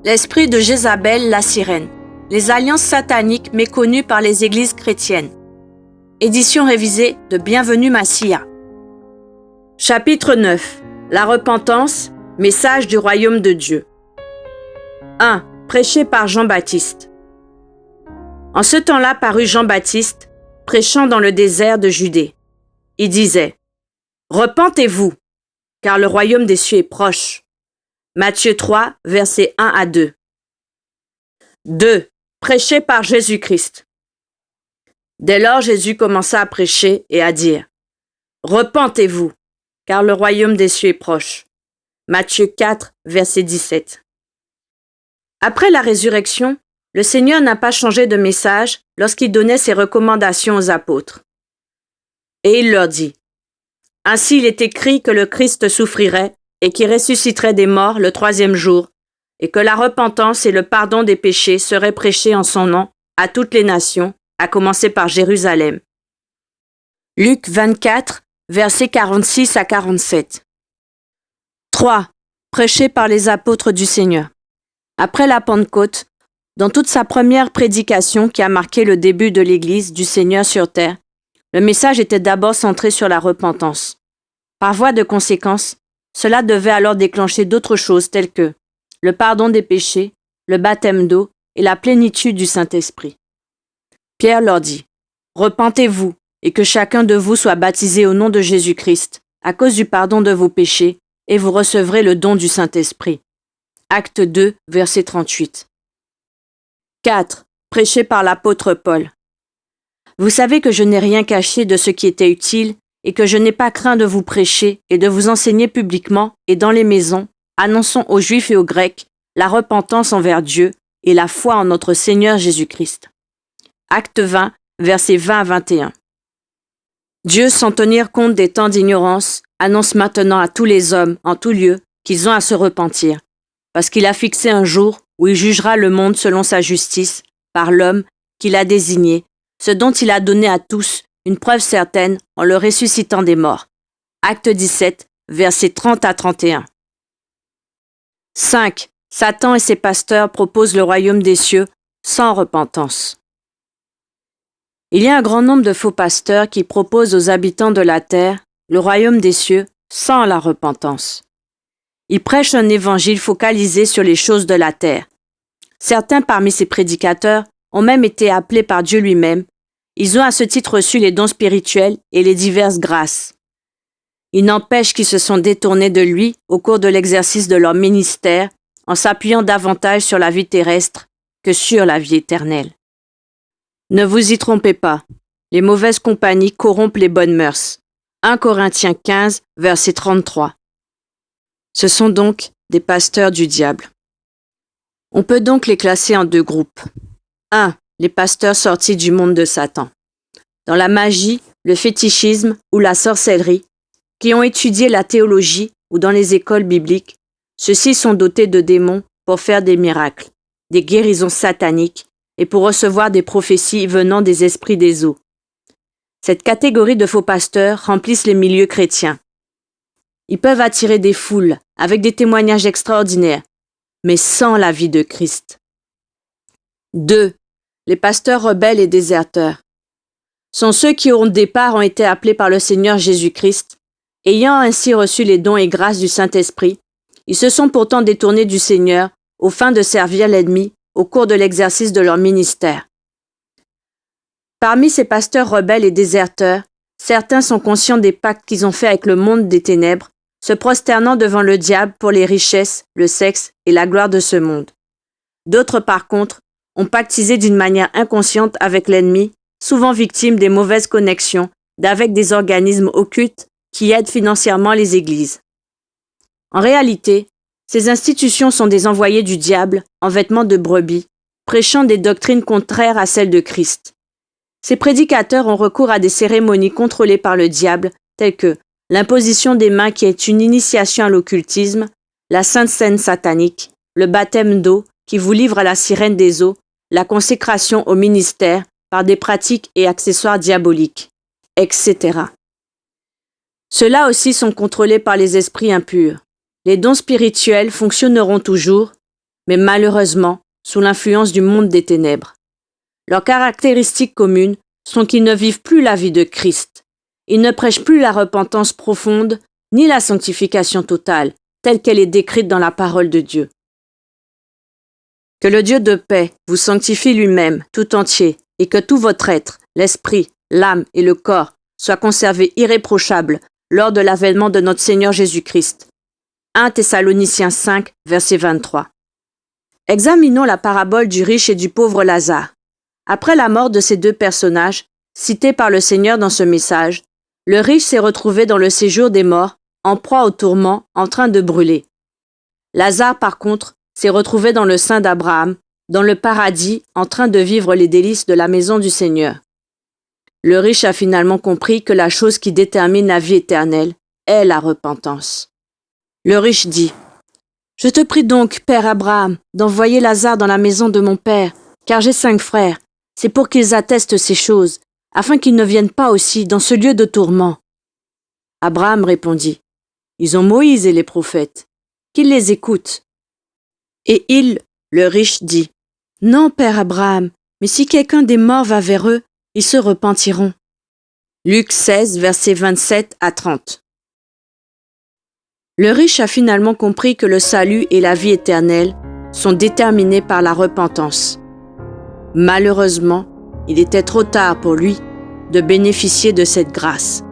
L'esprit de Jézabel, la sirène. Les alliances sataniques méconnues par les églises chrétiennes. Édition révisée de Bienvenue Massia. Chapitre 9. La repentance, message du royaume de Dieu. 1. Prêché par Jean-Baptiste. En ce temps-là parut Jean-Baptiste, prêchant dans le désert de Judée. Il disait : Repentez-vous, car le royaume des cieux est proche. Matthieu 3, versets 1 à 2. 2. Prêché par Jésus-Christ. Dès lors, Jésus commença à prêcher et à dire : Repentez-vous, car le royaume des cieux est proche. Matthieu 4, verset 17. Après la résurrection, le Seigneur n'a pas changé de message lorsqu'il donnait ses recommandations aux apôtres. Et il leur dit : Ainsi il est écrit que le Christ souffrirait et qu'il ressusciterait des morts le 3e jour, et que la repentance et le pardon des péchés seraient prêchés en son nom à toutes les nations, à commencer par Jérusalem. Luc 24, versets 46 à 47. 3. Prêché par les apôtres du Seigneur. Après la Pentecôte, dans toute sa première prédication qui a marqué le début de l'Église du Seigneur sur terre, le message était d'abord centré sur la repentance. Par voie de conséquence, cela devait alors déclencher d'autres choses telles que le pardon des péchés, le baptême d'eau et la plénitude du Saint-Esprit. Pierre leur dit : Repentez-vous et que chacun de vous soit baptisé au nom de Jésus-Christ, à cause du pardon de vos péchés, et vous recevrez le don du Saint-Esprit. Acte 2, verset 38. 4. Prêché par l'apôtre Paul. Vous savez que je n'ai rien caché de ce qui était utile, et que je n'ai pas craint de vous prêcher et de vous enseigner publiquement et dans les maisons, annonçant aux Juifs et aux Grecs la repentance envers Dieu et la foi en notre Seigneur Jésus-Christ. Acte 20, versets 20 à 21. Dieu, sans tenir compte des temps d'ignorance, annonce maintenant à tous les hommes, en tout lieu, qu'ils ont à se repentir, parce qu'il a fixé un jour où il jugera le monde selon sa justice, par l'homme qu'il a désigné, ce dont il a donné à tous une preuve certaine en le ressuscitant des morts. Acte 17, versets 30 à 31. 5. Satan et ses pasteurs proposent le royaume des cieux sans repentance. Il y a un grand nombre de faux pasteurs qui proposent aux habitants de la terre le royaume des cieux sans la repentance. Ils prêchent un évangile focalisé sur les choses de la terre. Certains parmi ces prédicateurs ont même été appelés par Dieu lui-même. Ils ont à ce titre reçu les dons spirituels et les diverses grâces. Il n'empêche qu'ils se sont détournés de lui au cours de l'exercice de leur ministère en s'appuyant davantage sur la vie terrestre que sur la vie éternelle. Ne vous y trompez pas, les mauvaises compagnies corrompent les bonnes mœurs. 1 Corinthiens 15, verset 33. Ce sont donc des pasteurs du diable. On peut donc les classer en deux groupes. 1. Les pasteurs sortis du monde de Satan. Dans la magie, le fétichisme ou la sorcellerie, qui ont étudié la théologie ou dans les écoles bibliques, ceux-ci sont dotés de démons pour faire des miracles, des guérisons sataniques et pour recevoir des prophéties venant des esprits des eaux. Cette catégorie de faux pasteurs remplissent les milieux chrétiens. Ils peuvent attirer des foules avec des témoignages extraordinaires, mais sans la vie de Christ. 2. Les pasteurs rebelles et déserteurs sont ceux qui au départ ont été appelés par le Seigneur Jésus-Christ, ayant ainsi reçu les dons et grâces du Saint-Esprit. Ils se sont pourtant détournés du Seigneur aux fins de servir l'ennemi au cours de l'exercice de leur ministère. Parmi ces pasteurs rebelles et déserteurs, certains sont conscients des pactes qu'ils ont faits avec le monde des ténèbres, se prosternant devant le diable pour les richesses, le sexe et la gloire de ce monde. D'autres, par contre, ont pactisé d'une manière inconsciente avec l'ennemi, souvent victime des mauvaises connexions d'avec des organismes occultes qui aident financièrement les églises. En réalité, ces institutions sont des envoyés du diable en vêtements de brebis, prêchant des doctrines contraires à celles de Christ. Ces prédicateurs ont recours à des cérémonies contrôlées par le diable, telles que l'imposition des mains qui est une initiation à l'occultisme, la sainte scène satanique, le baptême d'eau qui vous livre à la sirène des eaux, la consécration au ministère par des pratiques et accessoires diaboliques, etc. Ceux-là aussi sont contrôlés par les esprits impurs. Les dons spirituels fonctionneront toujours, mais malheureusement sous l'influence du monde des ténèbres. Leurs caractéristiques communes sont qu'ils ne vivent plus la vie de Christ. Ils ne prêchent plus la repentance profonde ni la sanctification totale, telle qu'elle est décrite dans la parole de Dieu. Que le Dieu de paix vous sanctifie lui-même tout entier et que tout votre être, l'esprit, l'âme et le corps soient conservés irréprochables lors de l'avènement de notre Seigneur Jésus-Christ. 1 Thessaloniciens 5, verset 23. Examinons la parabole du riche et du pauvre Lazare. Après la mort de ces deux personnages, cités par le Seigneur dans ce message, le riche s'est retrouvé dans le séjour des morts, en proie au tourment, en train de brûler. Lazare, par contre, s'est retrouvé dans le sein d'Abraham, dans le paradis, en train de vivre les délices de la maison du Seigneur. Le riche a finalement compris que la chose qui détermine la vie éternelle est la repentance. Le riche dit : « Je te prie donc, Père Abraham, d'envoyer Lazare dans la maison de mon père, car j'ai 5 frères. C'est pour qu'ils attestent ces choses, afin qu'ils ne viennent pas aussi dans ce lieu de tourment. » Abraham répondit : « Ils ont Moïse et les prophètes, qu'ils les écoutent. » Et il, le riche, dit : « Non, Père Abraham, mais si quelqu'un des morts va vers eux, ils se repentiront. » Luc 16, versets 27 à 30. Le riche a finalement compris que le salut et la vie éternelle sont déterminés par la repentance. Malheureusement, il était trop tard pour lui de bénéficier de cette grâce.